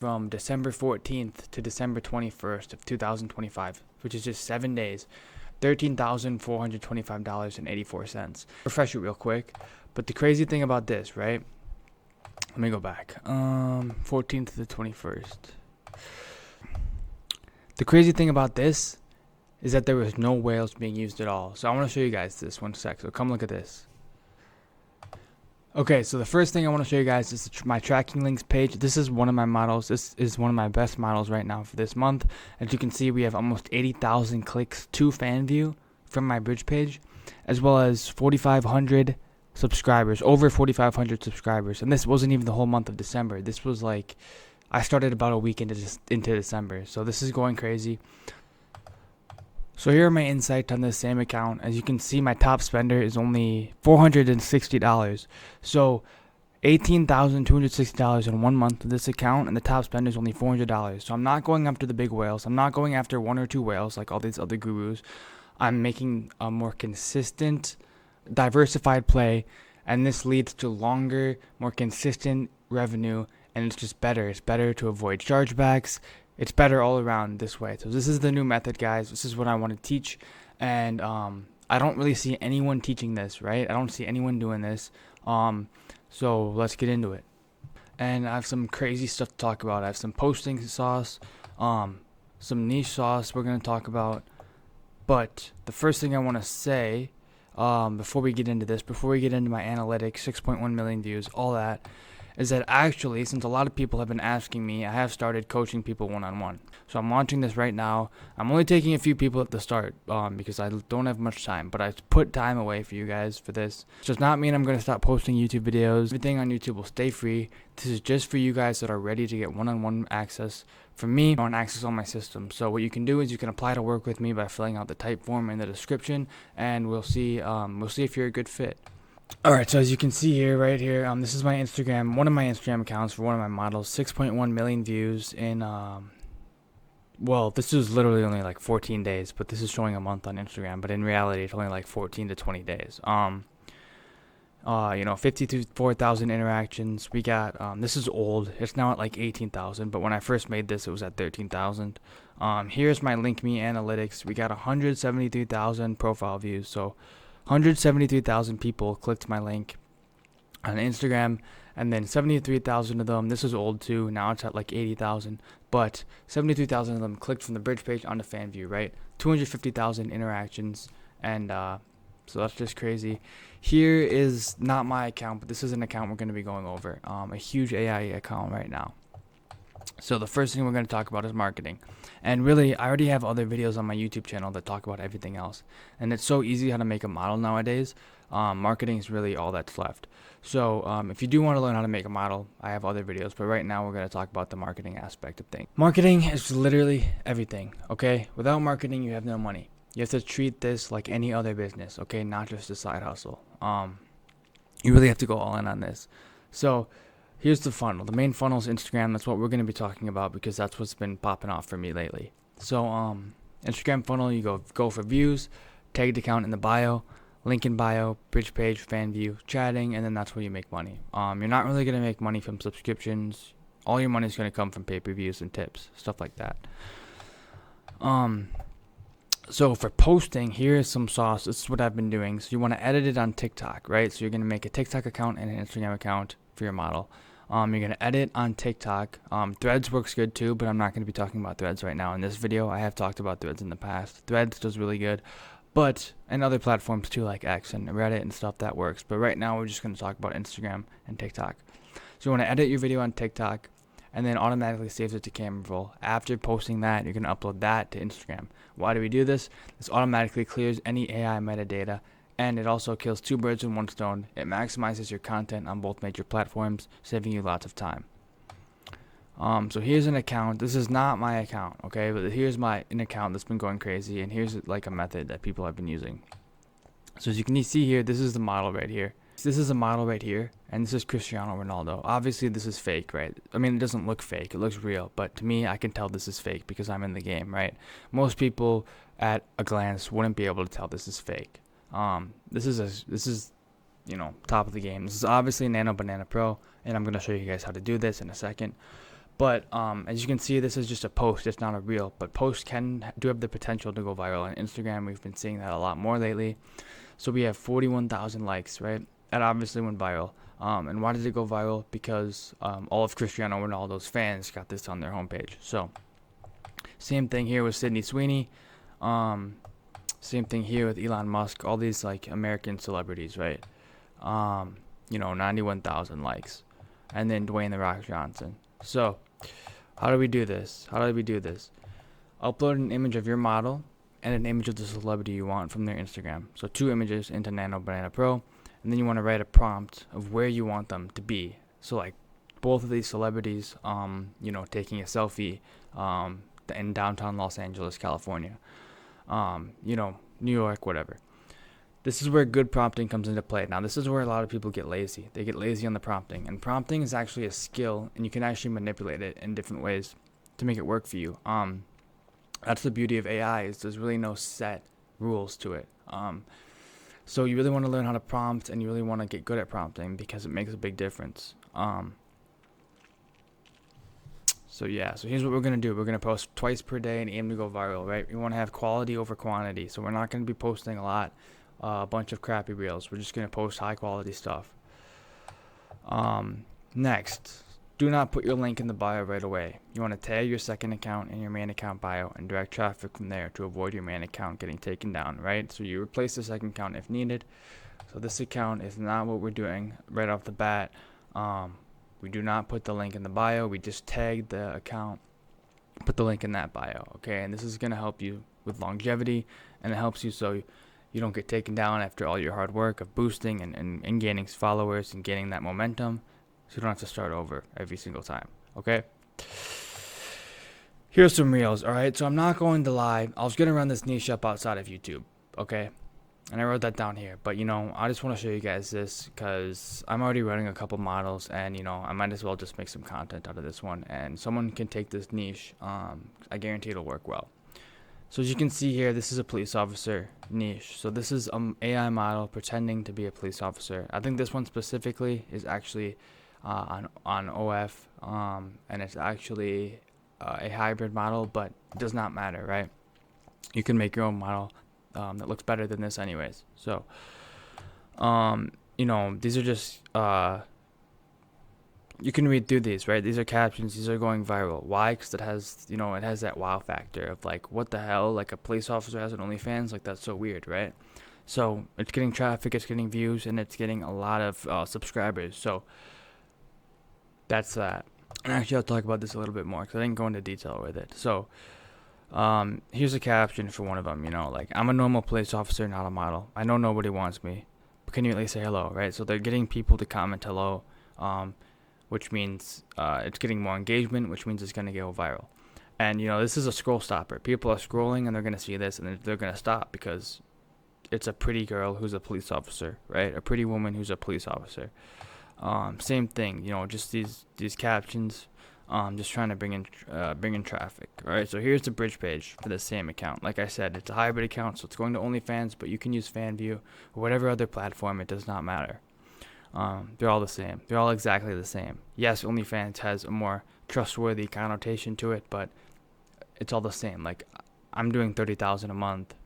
from December 14th to December 21st of 2025, which is just 7 days, $13,425.84. Refresh it real quick. But the crazy thing about this, right? Let me go back. 14th to the 21st. The crazy thing about this is that there was no whales being used at all. So I want to show you guys this one sec. So come look at this. Okay, so the first thing I want to show you guys is my tracking links page. This is one of my models. This is one of my best models right now for this month. As you can see, we have almost 80,000 clicks to FanView from my bridge page, as well as 4,500 subscribers, over 4,500 subscribers. And this wasn't even the whole month of December. This was like, I started about a week into December. So this is going crazy. So here are my insights on this same account. As you can see, my top spender is only $460. So $18,260 in 1 month of this account, and the top spender is only $400. So I'm not going after the big whales. I'm not going after one or two whales like all these other gurus. I'm making a more consistent, diversified play, and this leads to longer, more consistent revenue, and it's just better. It's better to avoid chargebacks. It's better all around this way. So this is the new method, guys. This is what I want to teach. And I don't really see anyone teaching this, right? I don't see anyone doing this. So let's get into it. And I have some crazy stuff to talk about. I have some posting sauce, some niche sauce we're going to talk about. But the first thing I want to say, before we get into this, before we get into my analytics, 6.1 million views, all that, is that actually, since a lot of people have been asking me, I have started coaching people one-on-one. So I'm launching this right now. I'm only taking a few people at the start because I don't have much time, but I put time away for you guys for this. It does not mean I'm going to stop posting YouTube videos. Everything on YouTube will stay free. This is just for you guys that are ready to get one-on-one access from me on access on my system. So what you can do is you can apply to work with me by filling out the type form in the description, and we'll see if you're a good fit. Alright, so as you can see here, right here, this is my Instagram, one of my Instagram accounts for one of my models, 6.1 million views in, well, this is literally only like 14 days, but this is showing a month on Instagram, but in reality, it's only like 14 to 20 days. 54,000 interactions. We got, this is old, it's now at like 18,000, but when I first made this, it was at 13,000. Here's my Link Me analytics. We got 173,000 profile views, so 173,000 people clicked my link on Instagram, and then 73,000 of them, this is old too, now it's at like 80,000, but 73,000 of them clicked from the bridge page onto FanView, right? 250,000 interactions, and so that's just crazy. Here is not my account, but this is an account we're going to be going over, a huge AI account right now. So the first thing we're going to talk about is marketing. And really, I already have other videos on my YouTube channel that talk about everything else. And it's so easy how to make a model nowadays. Marketing is really all that's left. So if you do want to learn how to make a model, I have other videos. But right now, we're going to talk about the marketing aspect of things. Marketing is literally everything, okay? Without marketing, you have no money. You have to treat this like any other business, okay? Not just a side hustle. You really have to go all in on this. So here's the funnel. The main funnel is Instagram. That's what we're going to be talking about because that's what's been popping off for me lately. So Instagram funnel, you go for views, tagged account in the bio, link in bio, bridge page, FanView, chatting, and then that's where you make money. You're not really going to make money from subscriptions. All your money is going to come from pay-per-views and tips, stuff like that. So for posting, here's some sauce. This is what I've been doing. So you want to edit it on TikTok, right? So you're going to make a TikTok account and an Instagram account for your model. You're going to edit on TikTok. Threads works good too, but I'm not going to be talking about Threads right now in this video. I have talked about Threads in the past. Threads does really good, and other platforms too, like X and Reddit and stuff, that works. But right now, we're just going to talk about Instagram and TikTok. So you want to edit your video on TikTok, and then automatically saves it to camera roll. After posting that, you're going to upload that to Instagram. Why do we do this? This automatically clears any AI metadata, and it also kills two birds with one stone. It maximizes your content on both major platforms, saving you lots of time. So here's an account. This is not my account, okay? But here's an account that's been going crazy, and here's like a method that people have been using. So as you can see here, this is the model right here. This is a model right here, and this is Cristiano Ronaldo. Obviously, this is fake, right? I mean, it doesn't look fake. It looks real, but to me, I can tell this is fake because I'm in the game, right? Most people at a glance wouldn't be able to tell this is fake. This is top of the game. This is obviously Nano Banana Pro, and I'm going to show you guys how to do this in a second. But as you can see, this is just a post. It's not a reel. But posts do have the potential to go viral. On Instagram, we've been seeing that a lot more lately. So we have 41,000 likes, right? That obviously went viral. And why did it go viral? Because all of Cristiano Ronaldo's fans got this on their homepage. So same thing here with Sydney Sweeney. Same thing here with Elon Musk. All these like American celebrities, right? 91,000 likes. And then Dwayne The Rock Johnson. So how do we do this? Upload an image of your model and an image of the celebrity you want from their Instagram. So 2 images into Nano Banana Pro, and then you want to write a prompt of where you want them to be. So like both of these celebrities, taking a selfie, in downtown Los Angeles, California, New York, whatever. This is where good prompting comes into play. Now, this is where a lot of people get lazy. They get lazy on the prompting. And prompting is actually a skill, and you can actually manipulate it in different ways to make it work for you. That's the beauty of AI, is there's really no set rules to it. So you really want to learn how to prompt, and you really want to get good at prompting because it makes a big difference. So here's what we're going to do. We're going to post twice per day and aim to go viral, right? We want to have quality over quantity. So we're not going to be posting a bunch of crappy reels. We're just going to post high quality stuff. Next, do not put your link in the bio right away. You want to tag your second account in your main account bio and direct traffic from there to avoid your main account getting taken down, right? So you replace the second account if needed. So this account is not what we're doing right off the bat. We do not put the link in the bio. We just tag the account, put the link in that bio, okay? And this is going to help you with longevity, and it helps you so you don't get taken down after all your hard work of boosting and gaining followers and gaining that momentum, so you don't have to start over every single time, okay? Here's some reels, all right? So I'm not going to lie. I was going to run this niche up outside of YouTube, okay? And I wrote that down here. But, I just want to show you guys this because I'm already running a couple models, and, I might as well just make some content out of this one. And someone can take this niche. I guarantee it'll work well. So as you can see here, this is a police officer niche. So this is an AI model pretending to be a police officer. I think this one specifically is actually on OF, and it's actually a hybrid model, but it does not matter, right? You can make your own model that looks better than this anyways. So, these are just, you can read through these, right? These are captions. These are going viral. Why? Because it has that wow factor of like, what the hell? Like a police officer has an OnlyFans? Like, that's so weird, right? So it's getting traffic, it's getting views, and it's getting a lot of subscribers. So that's that. And actually, I'll talk about this a little bit more because I didn't go into detail with it. So here's a caption for one of them, I'm a normal police officer, not a model. I know nobody wants me, but can you at least say hello, right? So they're getting people to comment hello, which means it's getting more engagement, which means it's going to go viral. And, this is a scroll stopper. People are scrolling and they're going to see this and they're going to stop because it's a pretty girl who's a police officer, right? A pretty woman who's a police officer. Same thing, just these captions. Just trying to bring in traffic. All right, so here's the bridge page for the same account. Like I said, it's a hybrid account, so it's going to OnlyFans, but you can use FanView or whatever other platform. It does not matter. They're all the same. They're all exactly the same. Yes, OnlyFans has a more trustworthy connotation to it, but it's all the same. Like, I'm doing 30,000 a month.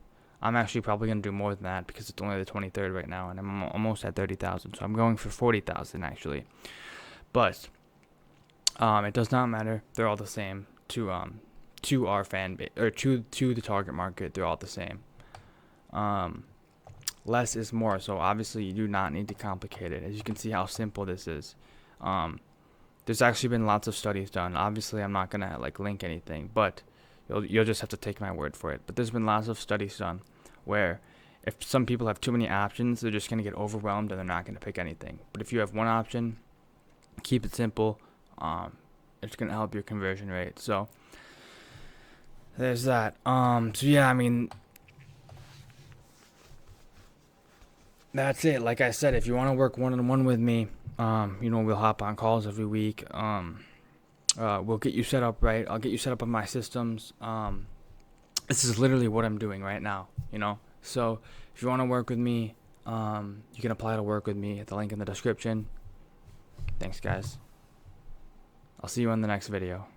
I'm actually probably going to do more than that because it's only the 23rd right now, and I'm almost at 30,000. So I'm going for 40,000 actually. But it does not matter. They're all the same to our fan base, or to the target market. They're all the same. Less is more. So obviously you do not need to complicate it. As you can see how simple this is. There's actually been lots of studies done. Obviously I'm not gonna link anything, but you'll just have to take my word for it. But there's been lots of studies done where if some people have too many options, they're just gonna get overwhelmed and they're not gonna pick anything. But if you have one option, keep it simple. It's gonna help your conversion rate. So there's that. That's it. Like I said, if you want to work one-on-one with me, we'll hop on calls every week. We'll get you set up right. I'll get you set up on my systems. This is literally what I'm doing right now, So if you want to work with me, you can apply to work with me at the link in the description. Thanks, guys. I'll see you in the next video.